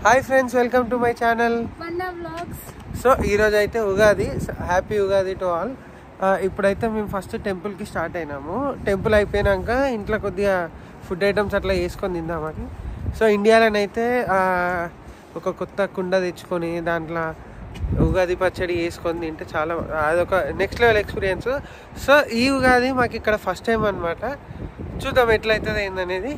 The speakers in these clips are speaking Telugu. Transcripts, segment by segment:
Hi friends, welcome to my channel wanna vlogs. So ఈరోజు అయితే Ugadi, happy Ugadi to all. ఇప్పుడైతే మేము ఫస్ట్ టెంపుల్కి స్టార్ట్ అయినాము. టెంపుల్ అయిపోయాక ఇంట్లో కొద్దిగా ఫుడ్ ఐటమ్స్ అట్లా వేసుకొని తిందామని. సో ఇండియాలోనైతే ఒక కొత్త కుండ తెచ్చుకొని దాంట్లో ఉగాది పచ్చడి వేసుకొని తింటే చాలా అదొక నెక్స్ట్ లెవెల్ ఎక్స్పీరియన్స్. సో ఈ ఉగాది మాకు ఇక్కడ ఫస్ట్ టైం అనమాట. చూద్దాం ఎట్లయితుంది ఏందనేది.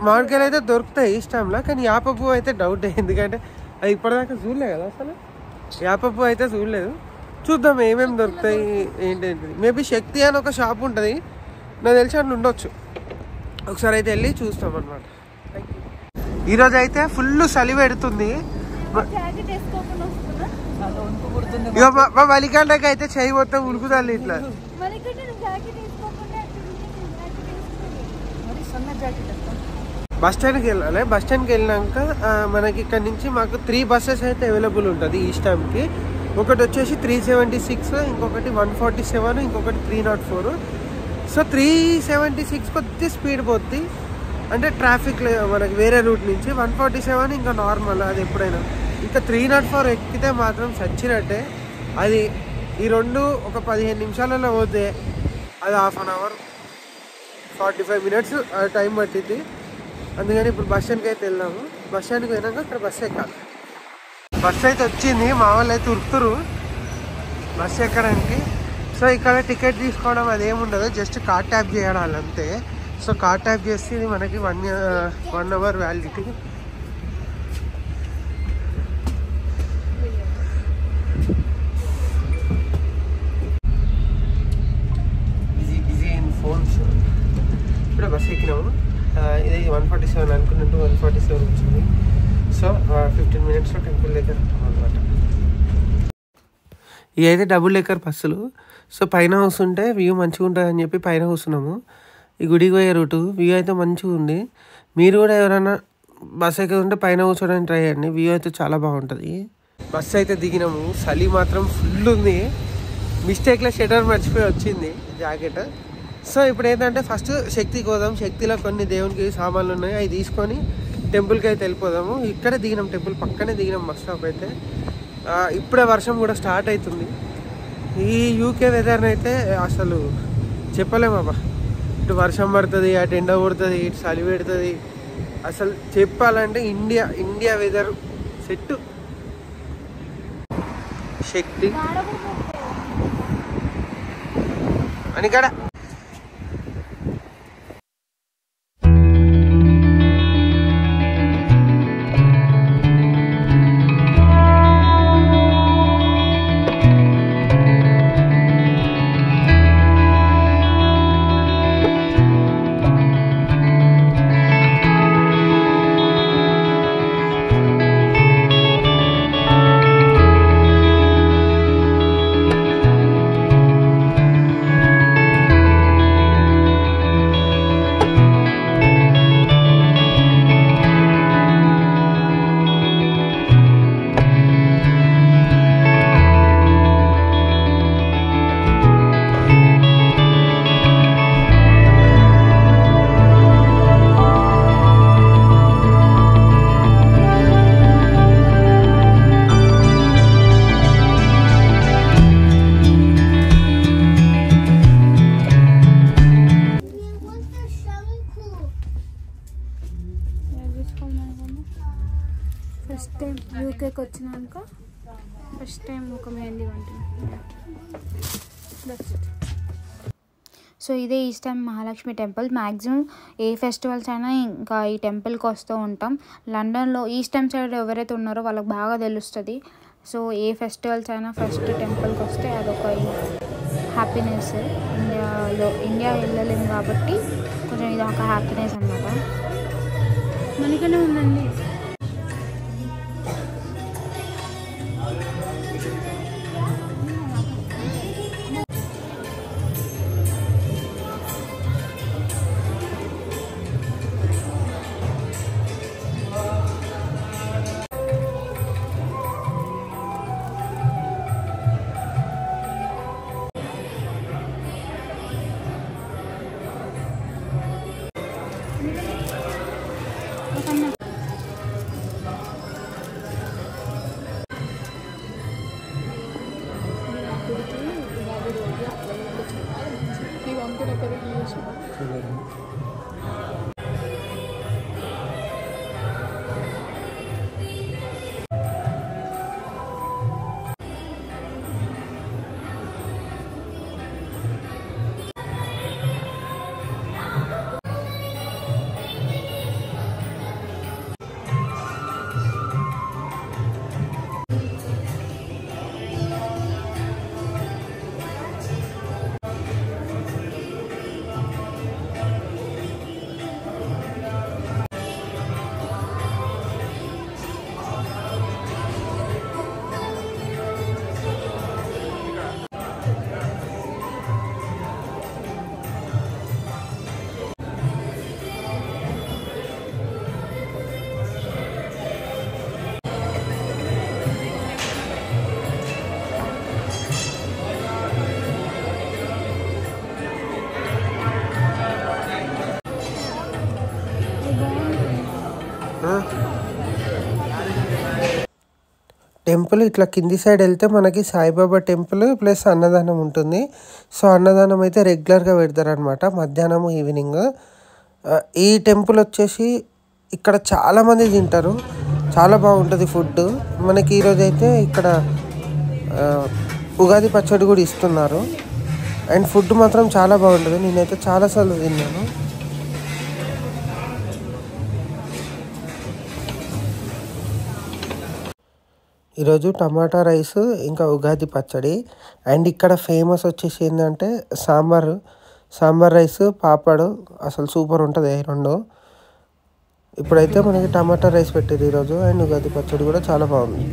మామిడికాయలు అయితే దొరుకుతాయి ఈ టైంలో, కానీ యాప పువ్వు అయితే డౌట్. ఎందుకంటే అది ఇప్పటిదాకా చూడలే కదా, అసలు యాప పువ్వు అయితే చూడలేదు. చూద్దాం ఏమేమి దొరుకుతాయి ఏంటంటే. మేబీ శక్తి అని ఒక షాప్ ఉంటుంది, నాకు తెలిసి అట్లా ఉండొచ్చు. ఒకసారి అయితే వెళ్ళి చూస్తాం అనమాట. ఈరోజు అయితే ఫుల్ చలి పెడుతుంది. మా వలికండకి అయితే చేయి మొత్తం ఉడుకుతాలి ఇట్లా. బస్ స్టాండ్కి వెళ్ళాలి. బస్ స్టాండ్కి వెళ్ళినాక మనకి ఇక్కడ నుంచి మాకు 3 బస్సెస్ అయితే అవైలబుల్ ఉంటుంది ఈ టైంకి. ఒకటి వచ్చేసి 376, ఇంకొకటి 147, ఇంకొకటి 304. సో 376 కొద్ది స్పీడ్ పోద్ది, అంటే ట్రాఫిక్ మనకి వేరే రూట్ నుంచి. 147 ఇంకా నార్మల్, అది ఎప్పుడైనా. ఇంకా 304 ఎక్కితే మాత్రం చచ్చినట్టే. అది ఈ రెండు ఒక 15 నిమిషాలలో పోతే అది half an hour 45 minutes time పట్టింది. అందుకని ఇప్పుడు బస్ స్టాండ్కి అయితే వెళ్దాము. బస్ స్టాండ్కి పోయినాక ఇక్కడ బస్సు ఎక్కాలి. బస్సు అయితే వచ్చింది, మా వాళ్ళు అయితే ఉరుకుతురు బస్సు ఎక్కడానికి. సో ఇక్కడ టికెట్ తీసుకోవడం అదేముండదు, జస్ట్ కార్డ్ ట్యాప్ చేయడం అంతే. సో కార్డ్ ట్యాప్ చేస్తే ఇది మనకి 1 hour validity. Busy in phones. ఇప్పుడే బస్సు ఎక్కినాము. ఇది 147 అనుకున్నట్టు 147 వచ్చింది. సో 15 మినిట్స్లో టెంపుల్ దగ్గర అనమాట. ఇవి అయితే డబుల్ డెక్కర్ బస్సులు. సో పైన కూర్చుంటే వ్యూ మంచిగా ఉంటుంది అని చెప్పి పైన కూర్చున్నాము. ఈ గుడికి పోయే రూటు వ్యూ అయితే మంచిగా ఉంది. మీరు కూడా ఎవరైనా బస్సు ఎక్కింటే పైన కూర్చోడానికి ట్రై చేయండి, వ్యూ అయితే చాలా బాగుంటుంది. బస్సు అయితే దిగినాము. చలి మాత్రం ఫుల్ ఉంది. మిస్టేక్లో షటర్ మర్చిపోయి వచ్చింది జాకెట్. సో ఇప్పుడు ఏంటంటే ఫస్ట్ శక్తికి పోదాం. శక్తిలో కొన్ని దేవునికి సామాన్లు ఉన్నాయి, అవి తీసుకొని టెంపుల్కి అయితే వెళ్ళిపోదాము. ఇక్కడే దిగినాం, టెంపుల్ పక్కనే దిగినాం బస్ స్టాప్ అయితే. ఇప్పుడే వర్షం కూడా స్టార్ట్ అవుతుంది. ఈ యూకే వెదర్ని అయితే అసలు చెప్పలేమబ్బా. ఇటు వర్షం పడుతుంది, అటు ఎండ పడుతుంది, ఇటు చలి పెడుతుంది. అసలు చెప్పాలంటే ఇండియా వెదర్ సెట్. శక్తి అని ఇక్కడ ఫస్ట్ టైం యూకేకి వచ్చినాక ఫస్ట్ టైం ఒక మెహందీ వంట. సో ఇదే ఈస్టర్న్ మహాలక్ష్మి టెంపుల్. మ్యాక్సిమం ఏ ఫెస్టివల్స్ అయినా ఇంకా ఈ టెంపుల్కి వస్తూ ఉంటాం. లండన్లో ఈస్టర్న్ సైడ్ ఎవరైతే ఉన్నారో వాళ్ళకి బాగా తెలుస్తుంది. సో ఏ ఫెస్టివల్స్ అయినా ఫస్ట్ టెంపుల్కి వస్తే అదొక హ్యాపీనెస్. ఇండియా వెళ్ళలేము కాబట్టి కొంచెం ఇది ఒక హ్యాపీనెస్ అన్నమాట. మనకనే ఉందండి. టెంపుల్ ఇట్లా కింది సైడ్ వెళ్తే మనకి సాయిబాబా టెంపుల్ ప్లస్ అన్నదానం ఉంటుంది. సో అన్నదానం అయితే రెగ్యులర్గా పెడతారనమాట మధ్యాహ్నం ఈవినింగ్. ఈ టెంపుల్ వచ్చేసి ఇక్కడ చాలామంది తింటారు, చాలా బాగుంటుంది ఫుడ్. మనకి ఈరోజు అయితే ఇక్కడ ఉగాది పచ్చడి కూడా ఇస్తున్నారు. అండ్ ఫుడ్ మాత్రం చాలా బాగుంటుంది, నేనైతే చాలాసార్లు తిన్నాను. ఈరోజు టమాటా రైస్ ఇంకా ఉగాది పచ్చడి. అండ్ ఇక్కడ ఫేమస్ వచ్చేసి ఏంటంటే సాంబార్ రైస్ పాపడు అసలు సూపర్ ఉంటుంది ఈ రెండు. ఇప్పుడైతే మనకి టమాటా రైస్ పెట్టారు ఈరోజు. అండ్ ఉగాది పచ్చడి కూడా చాలా బాగుంది.